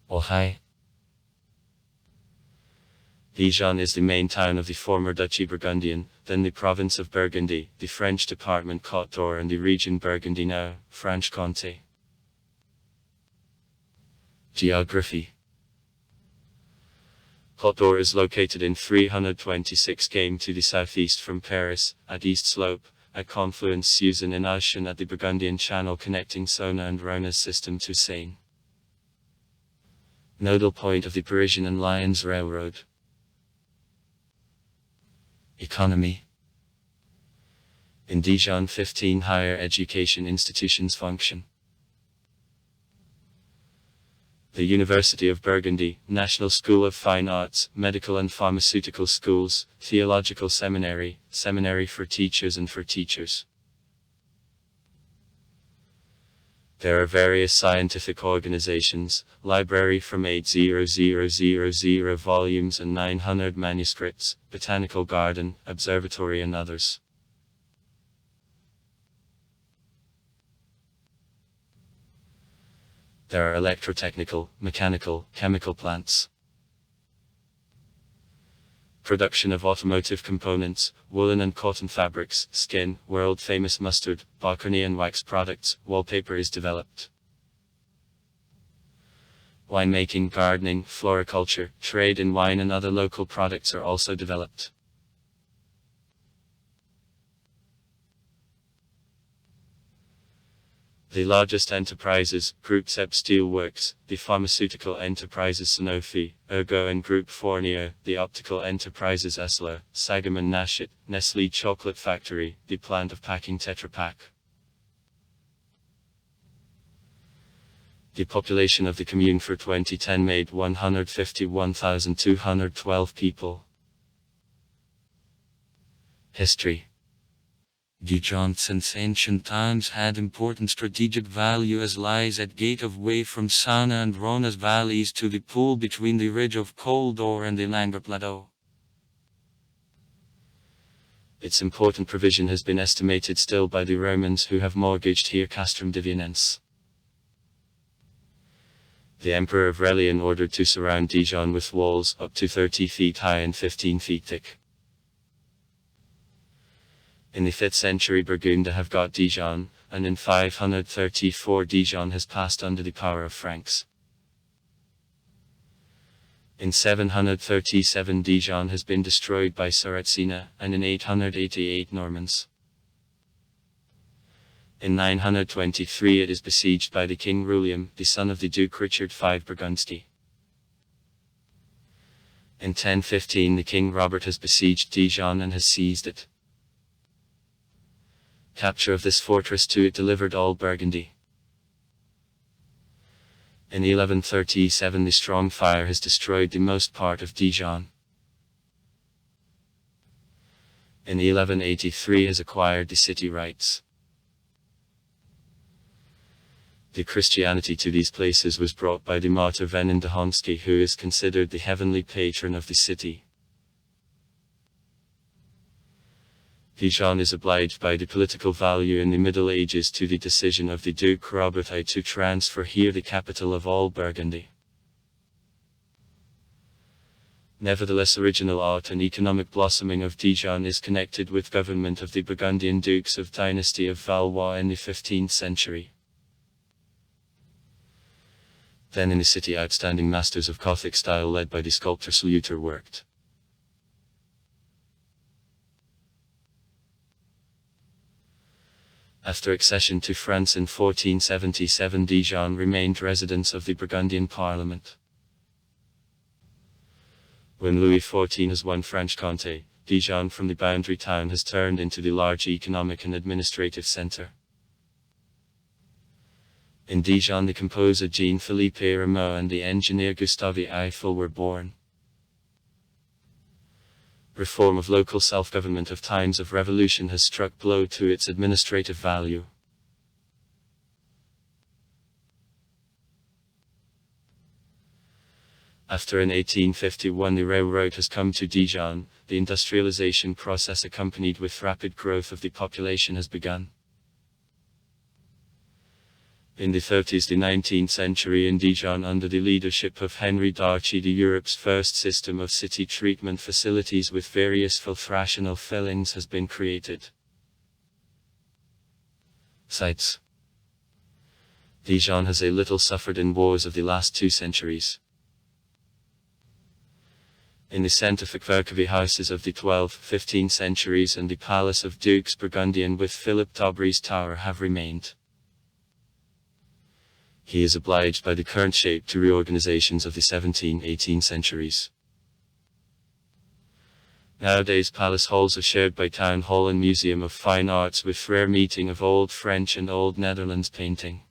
Oh hi. Dijon is the main town of the former Duchy Burgundian, then the province of Burgundy, the French department Côte d'Or and the region Burgundy now, Franche-Comté. Geography. Côte d'Or is located in 326 km to the southeast from Paris, at East Slope, at confluence Susan and Ocean at the Burgundian Channel connecting Saône and Rhone's system to Seine. Nodal point of the Parisian and Lyons Railroad. Economy. In Dijon 15 higher education institutions function. The University of Burgundy, National School of Fine Arts, Medical and Pharmaceutical Schools, Theological Seminary, Seminary for Teachers and for Teachers. There are various scientific organizations, library from 8,000 volumes and 900 manuscripts, botanical garden, observatory and others. There are electrotechnical, mechanical, chemical plants. Production of automotive components, woolen and cotton fabrics, skin, world-famous mustard, Bacony and wax products, wallpaper is developed. Winemaking, gardening, floriculture, trade in wine and other local products are also developed. The largest enterprises, Groupe Sepp Steel Works, the pharmaceutical enterprises Sanofi, Ergo and Groupe Fournier, the optical enterprises Essilor, Sagam and Nashit, Nestlé Chocolate Factory, the plant of packing Tetra Pak. The population of the commune for 2010 made 151,212 people. History. Dijon since ancient times had important strategic value as lies at gateway from Saône and Rhone's valleys to the pool between the ridge of Côte d'Or and the Langres Plateau. Its important provision has been estimated still by the Romans who have mortgaged here Castrum Divionense. The Emperor Aurelian ordered to surround Dijon with walls up to 30 feet high and 15 feet thick. In the 5th century Burgundy have got Dijon, and in 534 Dijon has passed under the power of Franks. In 737 Dijon has been destroyed by Saracens, and in 888 Normans. In 923 it is besieged by the King Ruliam, the son of the Duke Richard V Burgundsky. In 1015 the King Robert has besieged Dijon and has seized it. Capture of this fortress to it delivered all Burgundy. In 1137 the strong fire has destroyed the most part of Dijon. In 1183 has acquired the city rights. The Christianity to these places was brought by the martyr Venin Dahonsky, who is considered the heavenly patron of the city. Dijon is obliged by the political value in the Middle Ages to the decision of the Duke Robert I to transfer here the capital of all Burgundy. Nevertheless, original art and economic blossoming of Dijon is connected with government of the Burgundian dukes of dynasty of Valois in the 15th century. Then in the city outstanding masters of Gothic style led by the sculptor Sluter worked. After accession to France in 1477 Dijon remained residence of the Burgundian Parliament. When Louis XIV has won Franche-Comté, Dijon from the boundary town has turned into the large economic and administrative centre. In Dijon the composer Jean-Philippe Rameau and the engineer Gustave Eiffel were born. Reform of local self-government of times of revolution has struck blow to its administrative value. After in 1851 the railroad has come to Dijon, the industrialization process accompanied with rapid growth of the population has begun. In the 30s, the 19th century in Dijon, under the leadership of Henry d'Arcy, the Europe's first system of city treatment facilities with various filtrational fillings has been created. Sites. Dijon has a little suffered in wars of the last 2 centuries. In the centre the houses of the 12th, 15th centuries and the Palace of Dukes Burgundian with Philip d'Aubry's tower have remained. He is obliged by the current shape to reorganizations of the 17th, 18th centuries. Nowadays palace halls are shared by Town Hall and Museum of Fine Arts with rare meeting of Old French and Old Netherlands painting.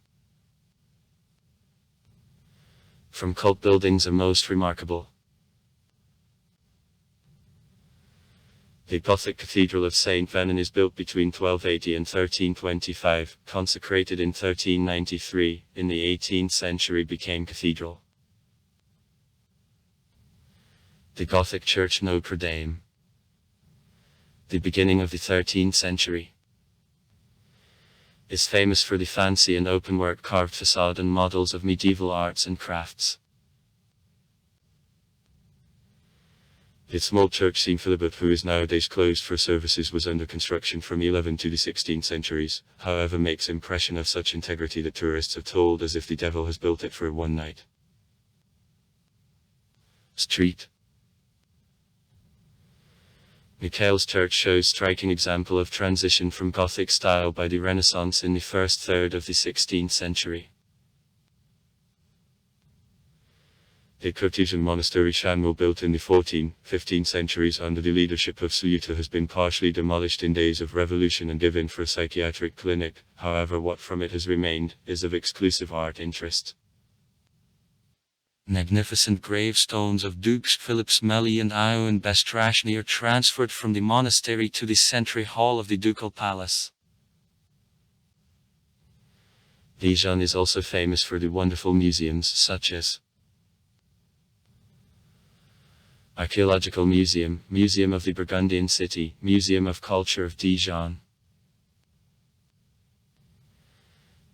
From cult buildings are most remarkable. The Gothic Cathedral of St. Venin is built between 1280 and 1325, consecrated in 1393, in the 18th century became cathedral. The Gothic Church Notre Dame. The beginning of the 13th century. Is famous for the fancy and open-work carved facade and models of medieval arts and crafts. The small church St. Philibert, who is nowadays closed for services, was under construction from 11th to the 16th centuries, however makes impression of such integrity that tourists have told as if the devil has built it for one night. Street. Michael's Church shows striking example of transition from Gothic style by the Renaissance in the first third of the 16th century. The Cartesian monastery Shanwell, built in the 14th, 15th centuries under the leadership of Suyuta, has been partially demolished in days of revolution and given for a psychiatric clinic, however what from it has remained, is of exclusive art interest. Magnificent gravestones of Dukes Philip Smellie and Ion Bestrashny are transferred from the monastery to the Century Hall of the Ducal Palace. Dijon is also famous for the wonderful museums such as Archaeological Museum, Museum of the Burgundian City, Museum of Culture of Dijon.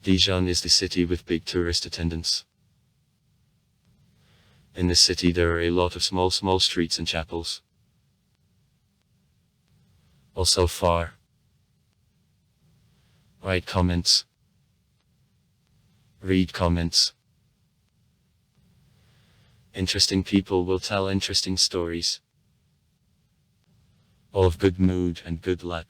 Dijon is the city with big tourist attendance. In this city there are a lot of small streets and chapels. Also far. Write comments. Read comments. Interesting people will tell interesting stories. All of good mood and good luck.